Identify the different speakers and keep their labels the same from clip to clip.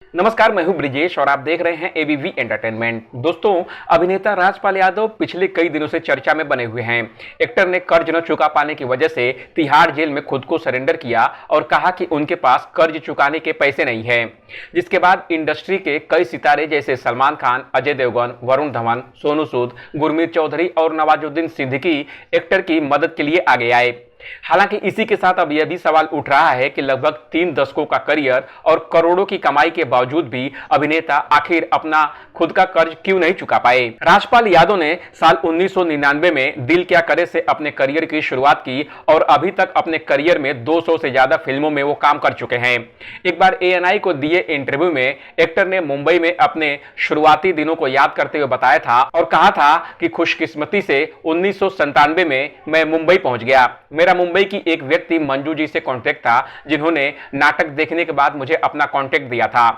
Speaker 1: नमस्कार, मैं हूं ब्रिजेश और आप देख रहे हैं एबीवी एंटरटेनमेंट। दोस्तों, अभिनेता राजपाल यादव पिछले कई दिनों से चर्चा में बने हुए हैं। एक्टर ने कर्ज न चुका पाने की वजह से तिहाड़ जेल में खुद को सरेंडर किया और कहा कि उनके पास कर्ज चुकाने के पैसे नहीं हैं। जिसके बाद इंडस्ट्री के कई सितारे जैसे सलमान खान, अजय देवगन, वरुण धवन, सोनू सूद, गुरमीत चौधरी और नवाजुद्दीन सिद्दीकी एक्टर की मदद के लिए आगे आए। हालांकि इसी के साथ अब यह भी सवाल उठ रहा है कि लगभग 3 दशकों का करियर और करोड़ों की कमाई के बावजूद भी अभिनेता आखिर अपना खुद का कर्ज क्यों नहीं चुका पाए। राजपाल यादव ने साल 1999 में दिल क्या करे से अपने करियर की शुरुआत की और अभी तक अपने करियर में 200 से ज्यादा फिल्मों में वो काम कर चुके हैं। एक बार एएनआई को दिए इंटरव्यू में एक्टर ने मुंबई में अपने शुरुआती दिनों को याद करते हुए बताया था और कहा था कि खुशकिस्मती से 1997 में मैं मुंबई पहुंच गया। मेरा मुंबई की एक व्यक्ति मंजू जी से कांटेक्ट था, जिन्होंने नाटक देखने के बाद मुझे अपना कांटेक्ट दिया था।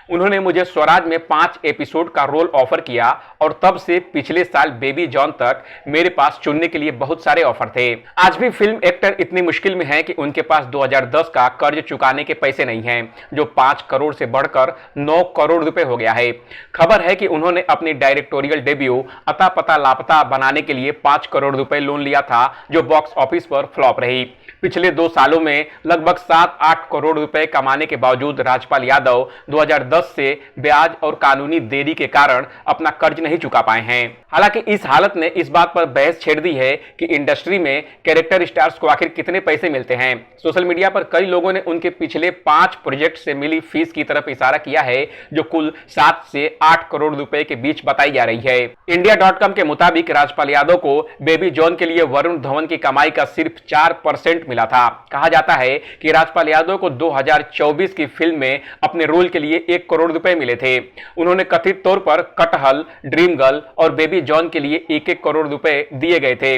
Speaker 1: उन्होंने मुझे स्वराज में 5 एपिसोड का रोल ऑफर किया और तब से पिछले साल बेबी जॉन तक मेरे पास चुनने के लिए बहुत सारे ऑफर थे। आज भी फिल्म एक्टर इतनी मुश्किल में है कि उनके पास 2010 का कर्ज चुकाने के पैसे नहीं हैं, जो 5 करोड़ से बढ़कर 9 करोड़ रुपए हो गया है। खबर है कि उन्होंने अपनी डायरेक्टोरियल डेब्यू अता पता लापता बनाने के लिए 5 करोड़ रुपए लोन लिया था, जो बॉक्स ऑफिस पर फ्लॉप रही। पिछले 2 सालों में लगभग 7-8 करोड़ रुपए कमाने के बावजूद राजपाल यादव 2010 से ब्याज और कानूनी देरी के कारण अपना कर्ज नहीं चुका पाए हैं। हालांकि इस हालत ने इस बात पर बहस छेड़ दी है कि इंडस्ट्री में कैरेक्टर स्टार्स को आखिर कितने पैसे मिलते हैं। सोशल मीडिया पर कई लोगों ने उनके पिछले 5 प्रोजेक्ट से मिली फीस की तरफ इशारा किया है, जो कुल 7 से 8 करोड़ रुपए के बीच बताई जा रही है। इंडिया.com के मुताबिक राजपाल यादव को बेबी जॉन के लिए वरुण धवन की कमाई का सिर्फ 4% मिला था। कहा जाता है कि राजपाल यादव को 2024 की फिल्म में अपने रोल के लिए 1 करोड़ रुपए मिले थे। उन्होंने कथित तौर पर कटहल, ड्रीम गर्ल और बेबी जॉन के लिए 1-1 करोड़ रुपए दिए गए थे।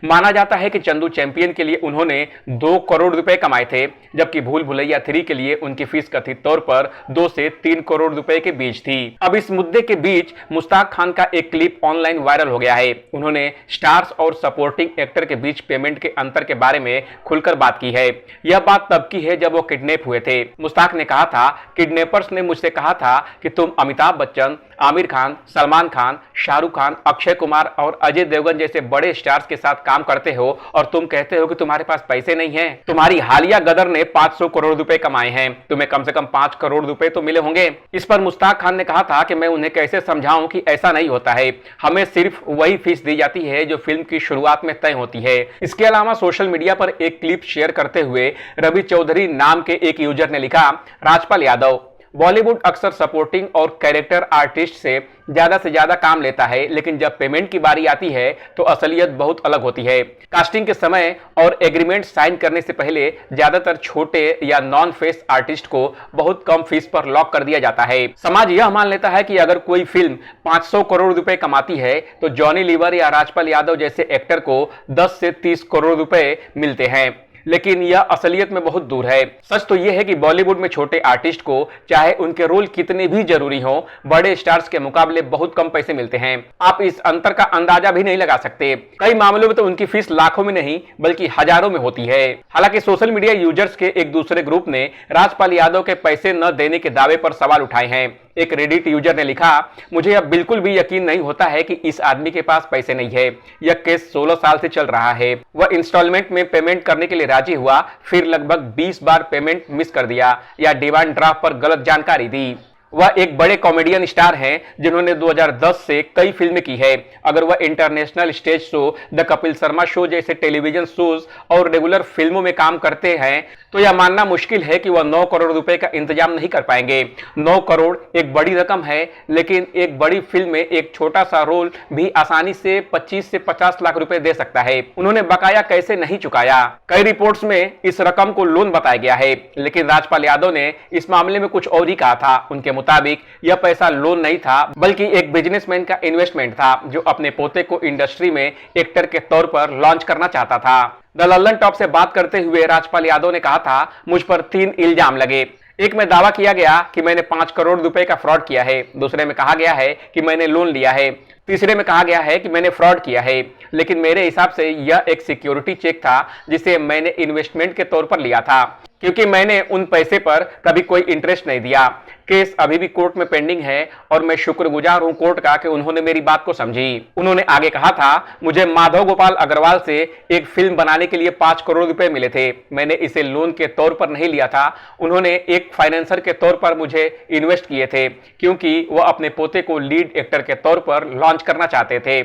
Speaker 1: माना जाता है कि चंदू चैंपियन के लिए उन्होंने 2 करोड़ रुपए कमाए थे, जबकि भूल भुलैया 3 के लिए उनकी फीस कथित तौर पर 2 से 3 करोड़ रुपए के बीच थी। अब इस मुद्दे के बीच मुश्ताक खान का एक क्लिप ऑनलाइन वायरल हो गया है। उन्होंने स्टार्स और सपोर्टिंग एक्टर के बीच पेमेंट के अंतर के बारे में खुलकर बात की है। यह बात तब की है जब वो किडनैप हुए थे। मुश्ताक ने कहा था, किडनैपर्स ने मुझसे कहा था कि तुम अमिताभ बच्चन, आमिर खान, सलमान खान, शाहरुख खान, अक्षय कुमार और अजय देवगन जैसे बड़े स्टार्स के साथ काम करते हो और तुम कहते हो कि तुम्हारे पास पैसे नहीं हैं। तुम्हारी हालिया गदर ने 500 करोड़ रुपए कमाए हैं, तुम्हें कम से कम 5 करोड़ रुपए तो मिले होंगे। इस पर मुश्ताक खान ने कहा था कि मैं उन्हें कैसे समझाऊं कि ऐसा नहीं होता है, हमें सिर्फ वही फीस दी जाती है जो फिल्म की शुरुआत में तय होती है। इसके अलावा सोशल मीडिया पर एक क्लिप शेयर करते हुए रवि चौधरी नाम के एक यूजर ने लिखा, राजपाल यादव बॉलीवुड अक्सर सपोर्टिंग और कैरेक्टर आर्टिस्ट से ज्यादा काम लेता है, लेकिन जब पेमेंट की बारी आती है तो असलियत बहुत अलग होती है। कास्टिंग के समय और एग्रीमेंट साइन करने से पहले ज्यादातर छोटे या नॉन फेस आर्टिस्ट को बहुत कम फीस पर लॉक कर दिया जाता है। समाज यह मान लेता है कि अगर कोई फिल्म 500 करोड़ रुपए कमाती है तो जॉनी लीवर या राजपाल यादव जैसे एक्टर को 10 से 30 करोड़ रुपए मिलते हैं, लेकिन यह असलियत में बहुत दूर है। सच तो यह है कि बॉलीवुड में छोटे आर्टिस्ट को चाहे उनके रोल कितने भी जरूरी हो, बड़े स्टार्स के मुकाबले बहुत कम पैसे मिलते हैं। आप इस अंतर का अंदाजा भी नहीं लगा सकते। कई मामलों में तो उनकी फीस लाखों में नहीं बल्कि हजारों में होती है। हालांकि सोशल मीडिया यूजर्स के एक दूसरे ग्रुप ने राजपाल यादव के पैसे न देने के दावे पर सवाल उठाए हैं। एक रेडिट यूजर ने लिखा, मुझे अब बिल्कुल भी यकीन नहीं होता है कि इस आदमी के पास पैसे नहीं है। यह केस 16 साल से चल रहा है। वह इंस्टॉलमेंट में पेमेंट करने के लिए राजी हुआ, फिर लगभग 20 बार पेमेंट मिस कर दिया या डिमांड ड्राफ्ट पर गलत जानकारी दी। वह एक बड़े कॉमेडियन स्टार हैं जिन्होंने 2010 से कई फिल्में की है। अगर वह international stage show, the Kapil Sharma show जैसे टेलीविजन शोज और रेगुलर फिल्मों में काम करते हैं तो यह मानना मुश्किल है कि वह 9 करोड़ रुपए का इंतजाम नहीं कर पाएंगे। 9 करोड़ एक बड़ी रकम है, लेकिन एक बड़ी फिल्म में एक छोटा सा रोल भी आसानी से 25 से 50 लाख रुपए दे सकता है। उन्होंने बकाया कैसे नहीं चुकाया? कई रिपोर्ट्स में इस रकम को लोन बताया गया है, लेकिन राजपाल यादव ने इस मामले में कुछ और ही कहा था। उनके मुताबिक यह पैसा लोन नहीं था, बल्कि एक बिजनेसमैन का इन्वेस्टमेंट था जो अपने पोते को इंडस्ट्री में एक्टर के तौर पर लॉन्च करना चाहता था। द लल्लन टॉप से बात करते हुए राजपाल यादव ने कहा था, मुझ पर 3 इल्जाम लगे। एक में दावा किया गया कि मैंने 5 करोड़ रुपए का फ्रॉड किया है, दूसरे में कहा गया है कि मैंने लोन लिया है, तीसरे में कहा गया है कि मैंने फ्रॉड किया है, लेकिन मेरे हिसाब से यह एक सिक्योरिटी चेक था जिसे मैंने इन्वेस्टमेंट के तौर पर लिया था, क्योंकि मैंने उन पैसे पर कभी कोई इंटरेस्ट नहीं दिया। केस अभी भी कोर्ट में पेंडिंग है और मैं शुक्रगुजार हूं कोर्ट का कि उन्होंने मेरी बात को समझी। उन्होंने आगे कहा था, मुझे माधव गोपाल अग्रवाल से एक फिल्म बनाने के लिए 5 करोड़ रुपए मिले थे। मैंने इसे लोन के तौर पर नहीं लिया था। उन्होंने एक फाइनेंसर के तौर पर मुझे इन्वेस्ट किए थे, क्योंकि वह अपने पोते को लीड एक्टर के तौर पर लॉन्च करना चाहते थे।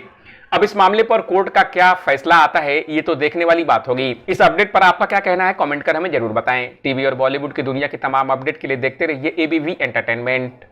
Speaker 1: अब इस मामले पर कोर्ट का क्या फैसला आता है, ये तो देखने वाली बात होगी। इस अपडेट पर आपका क्या कहना है, कमेंट कर हमें जरूर बताएं। टीवी और बॉलीवुड की दुनिया की तमाम अपडेट के लिए देखते रहिए एबीवी एंटरटेनमेंट।